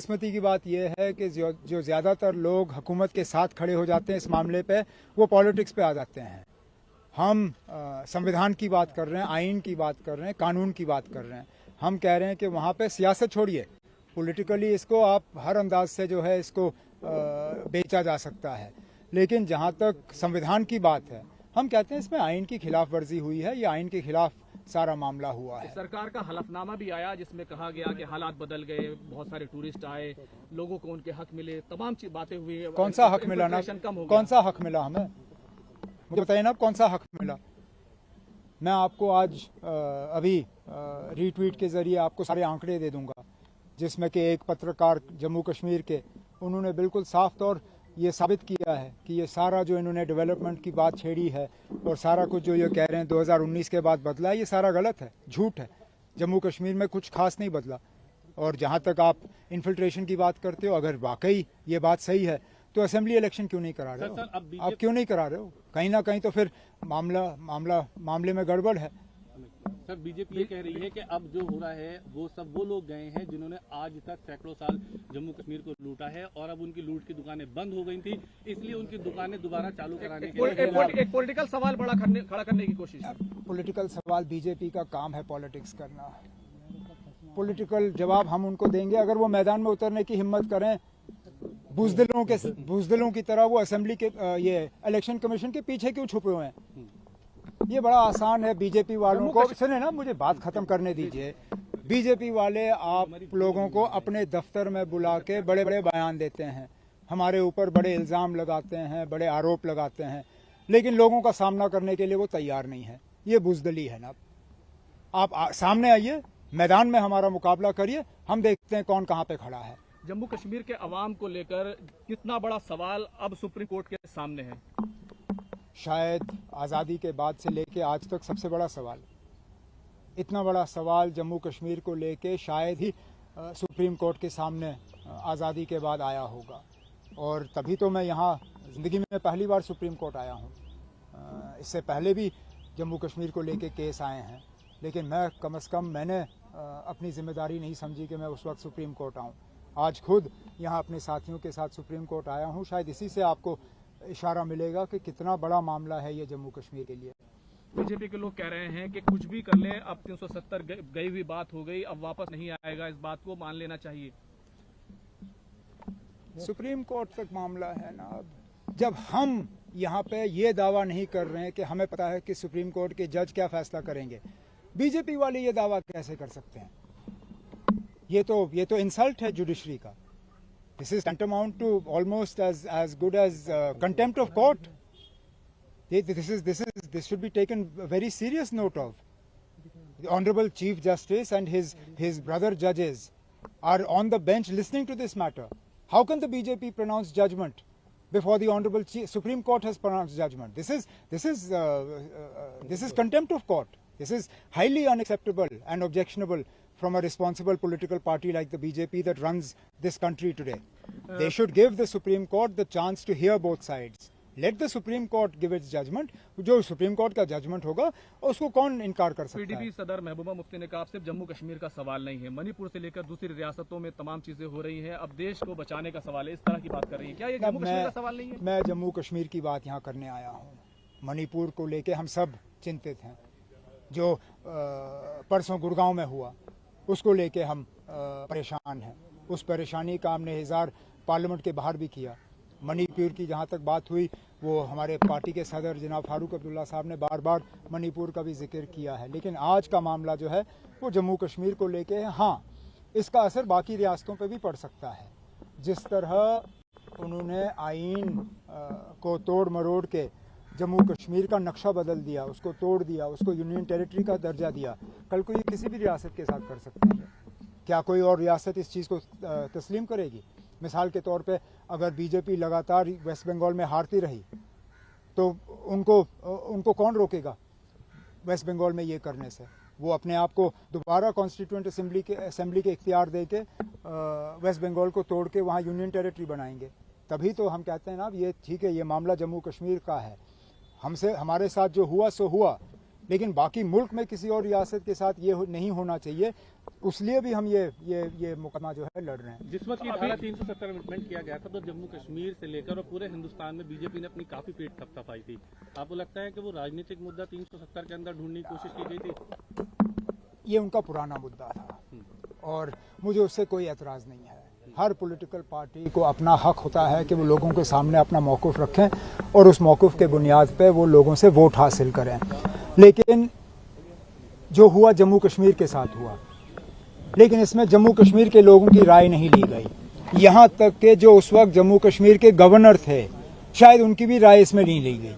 बदकिस्मती की बात यह है कि जो ज़्यादातर लोग हुकूमत के साथ खड़े हो जाते हैं इस मामले पे, वो पॉलिटिक्स पे आ जाते हैं। हम संविधान की बात कर रहे हैं, आइन की बात कर रहे हैं, कानून की बात कर रहे हैं। हम कह रहे हैं कि वहाँ पे सियासत छोड़िए, पॉलिटिकली इसको आप हर अंदाज से जो है इसको बेचा जा सकता है, लेकिन जहाँ तक संविधान की बात है, हम कहते हैं इसमें आइन की खिलाफ वर्जी हुई है। ये आइन के खिलाफ सारा मामला हुआ है। सरकार का हलफनामा भी आया जिसमें कहा गया कि हालात बदल गए, बहुत सारे टूरिस्ट आए, लोगों को उनके हक मिले, तमाम बातें हुई। कौन सा हक मिला ना? कौन सा हक मिला हमें? मुझे बताइए ना, कौन सा हक मिला? मैं आपको आज अभी रीट्वीट के जरिए आपको सारे आंकड़े दे दूंगा, जिसमें कि एक पत्रकार जम्मू कश्मीर के, उन्होंने बिल्कुल साफ तौर ये साबित किया है कि ये सारा जो इन्होंने डेवलपमेंट की बात छेड़ी है और सारा कुछ जो ये कह रहे हैं 2019 के बाद बदला है, ये सारा गलत है, झूठ है। जम्मू कश्मीर में कुछ खास नहीं बदला। और जहाँ तक आप इन्फिल्ट्रेशन की बात करते हो, अगर वाकई ये बात सही है तो असेंबली इलेक्शन क्यों नहीं करा रहे हो? आप क्यों नहीं करा रहे हो? कहीं ना कहीं तो फिर मामले में गड़बड़ है। सर, बीजेपी ये कह रही है कि अब जो हो रहा है वो सब वो लोग गए हैं जिन्होंने आज तक सैकड़ों साल जम्मू कश्मीर को लूटा है, और अब उनकी लूट की दुकानें बंद हो गई थी, इसलिए उनकी दुकानें दोबारा चालू कराने के लिए एक पॉलिटिकल सवाल खड़ा करने की कोशिश है। पॉलिटिकल सवाल, बीजेपी का काम है पॉलिटिक्स करना। पॉलिटिकल जवाब हम उनको देंगे अगर वो मैदान में उतरने की हिम्मत करें। बुजदिलों की तरह वो असेंबली के ये इलेक्शन कमीशन के पीछे क्यों छुपे हुए हैं? ये बड़ा आसान है बीजेपी वालों को। सुने ना, मुझे बात खत्म करने दीजिए। बीजेपी वाले आप लोगों को अपने दफ्तर में बुला के बड़े बड़े बयान देते हैं, हमारे ऊपर बड़े इल्जाम लगाते हैं, बड़े आरोप लगाते हैं, लेकिन लोगों का सामना करने के लिए वो तैयार नहीं है। ये बुजदली है ना। आप सामने आइए, मैदान में हमारा मुकाबला करिए, हम देखते हैं कौन कहाँ पे खड़ा है। जम्मू कश्मीर के अवाम को लेकर कितना बड़ा सवाल अब सुप्रीम कोर्ट के सामने है? शायद आज़ादी के बाद से लेके आज तक सबसे बड़ा सवाल। इतना बड़ा सवाल जम्मू कश्मीर को लेके शायद ही सुप्रीम कोर्ट के सामने आज़ादी के बाद आया होगा, और तभी तो मैं यहाँ ज़िंदगी में पहली बार सुप्रीम कोर्ट आया हूँ। इससे पहले भी जम्मू कश्मीर को लेके केस आए हैं, लेकिन मैं कम से कम मैंने अपनी जिम्मेदारी नहीं समझी कि मैं उस वक्त सुप्रीम कोर्ट आऊँ। आज खुद यहाँ अपने साथियों के साथ सुप्रीम कोर्ट आया हूँ। शायद इसी से आपको इशारा मिलेगा कि कितना बड़ा मामला है ये जम्मू कश्मीर के लिए। बीजेपी के लोग कह रहे हैं कि कुछ भी कर ले, अब 370 गई हुई बात हो गई, अब वापस नहीं आएगा, इस बात को मान लेना चाहिए। सुप्रीम कोर्ट तक मामला है ना। अब जब हम यहाँ पे ये दावा नहीं कर रहे हैं कि हमें पता है कि सुप्रीम कोर्ट के जज क्या फैसला करेंगे, बीजेपी वाले ये दावा कैसे कर सकते हैं? ये तो इंसल्ट है जुडिशरी का। This is tantamount to almost as good as contempt of court. This should be taken very serious note of. The Honorable Chief Justice and his brother judges are on the bench listening to this matter. How can the BJP pronounce judgment before the Honorable Supreme Court has pronounced judgment? This is contempt of court. This is highly unacceptable and objectionable from a responsible political party like the BJP that runs this country today. They should give the Supreme Court the chance to hear both sides. Let the Supreme Court give its judgment. जो Supreme Court का judgment होगा उसको कौन इनकार कर सकता है? PDP सदर महबूबा मुफ्ती ने कहा सिर्फ जम्मू कश्मीर का सवाल नहीं है, मणिपुर से लेकर दूसरी रियासतों में तमाम चीजें हो रही हैं, अब देश को बचाने का सवाल है, इस तरह की बात कर रही है। क्या ये जम्मू कश्मीर का सवाल नहीं है? मैं जम्मू कश्मीर की बात यहाँ करने आया हूँ। मणिपुर को लेके हम सब चिंतित हैं। जो परसों गुड़गांव में हुआ उसको लेके हम परेशान हैं। उस परेशानी का हमने इज़हार पार्लियामेंट के बाहर भी किया। मणिपुर की जहाँ तक बात हुई, वो हमारे पार्टी के सदर जनाब फारूक अब्दुल्ला साहब ने बार बार मणिपुर का भी जिक्र किया है, लेकिन आज का मामला जो है वो जम्मू कश्मीर को लेके है। हाँ, इसका असर बाकी रियासतों पे भी पड़ सकता है। जिस तरह उन्होंने आइन को तोड़ मरोड़ के जम्मू कश्मीर का नक्शा बदल दिया, उसको तोड़ दिया, उसको यूनियन टेरिटरी का दर्जा दिया, कल को ये किसी भी रियासत के साथ कर सकते हैं। क्या कोई और रियासत इस चीज़ को तस्लीम करेगी? मिसाल के तौर पे अगर बीजेपी लगातार वेस्ट बंगाल में हारती रही तो उनको कौन रोकेगा वेस्ट बंगाल में ये करने से? वो अपने आप को दोबारा कॉन्स्टिट्यूएंट असेंबली के इख्तियार दे के वेस्ट बंगाल को तोड़ के वहाँ यूनियन टेरिटरी बनाएंगे। तभी तो हम कहते हैं ना, ये ठीक है, ये मामला जम्मू कश्मीर का है, हमसे हमारे साथ जो हुआ सो हुआ, लेकिन बाकी मुल्क में किसी और रियासत के साथ ये नहीं होना चाहिए, उसलिए भी हम ये मुकदमा जो है लड़ रहे हैं। जिस वक्त ये धारा 370 इम्प्लीमेंट किया गया था तो जम्मू कश्मीर से लेकर और पूरे हिंदुस्तान में बीजेपी ने अपनी काफी पेट थपथपाई थी। आपको लगता है कि वो राजनीतिक मुद्दा 370 के अंदर ढूंढने की कोशिश की गई थी? ये उनका पुराना मुद्दा था और मुझे उससे कोई एतराज़ नहीं है। हर पॉलिटिकल पार्टी को अपना हक होता है कि वो लोगों के सामने अपना मौक़िफ़ रखें और उस मौक़िफ़ के बुनियाद पे वो लोगों से वोट हासिल करें। लेकिन जो हुआ जम्मू कश्मीर के साथ हुआ, लेकिन इसमें जम्मू कश्मीर के लोगों की राय नहीं ली गई। यहाँ तक कि जो उस वक्त जम्मू कश्मीर के गवर्नर थे, शायद उनकी भी राय इसमें नहीं ली गई।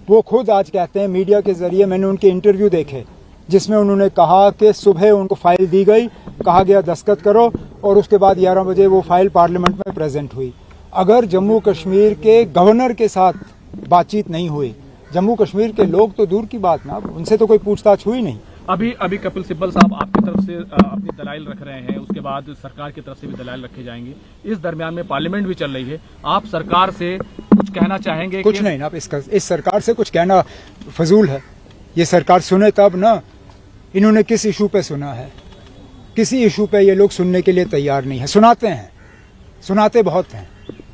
वो खुद आज कहते हैं, मीडिया के ज़रिए मैंने उनके इंटरव्यू देखे जिसमें उन्होंने कहा कि सुबह उनको फाइल दी गई, कहा गया दस्तखत करो और उसके बाद 11 बजे वो फाइल पार्लियामेंट में प्रेजेंट हुई। अगर जम्मू कश्मीर के गवर्नर के साथ बातचीत नहीं हुई, जम्मू कश्मीर के लोग तो दूर की बात ना, उनसे तो कोई पूछताछ हुई नहीं। अभी कपिल सिब्बल साहब आपकी तरफ से अपनी दलाइल रख रहे हैं, उसके बाद सरकार की तरफ से भी दलाइल रखे जाएंगे। इस दरमियान में पार्लियामेंट भी चल रही है, आप सरकार से कुछ कहना चाहेंगे? कुछ नहीं ना, इस सरकार से कुछ कहना फजूल है। ये सरकार सुने तब ना। इन्होंने किस इशू पे सुना है? किसी इशू पे ये लोग सुनने के लिए तैयार नहीं है। सुनाते हैं, सुनाते बहुत हैं,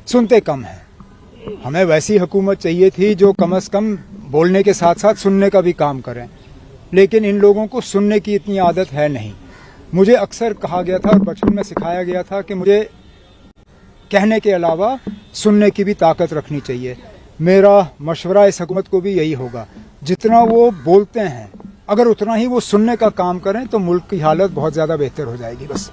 सुनते कम हैं। हमें वैसी हुकूमत चाहिए थी जो कम से कम बोलने के साथ साथ सुनने का भी काम करें, लेकिन इन लोगों को सुनने की इतनी आदत है नहीं। मुझे अक्सर कहा गया था और बचपन में सिखाया गया था कि मुझे कहने के अलावा सुनने की भी ताकत रखनी चाहिए। मेरा मशवरा इस हुकूमत को भी यही होगा, जितना वो बोलते हैं अगर उतना ही वो सुनने का काम करें तो मुल्क की हालत बहुत ज़्यादा बेहतर हो जाएगी। बस।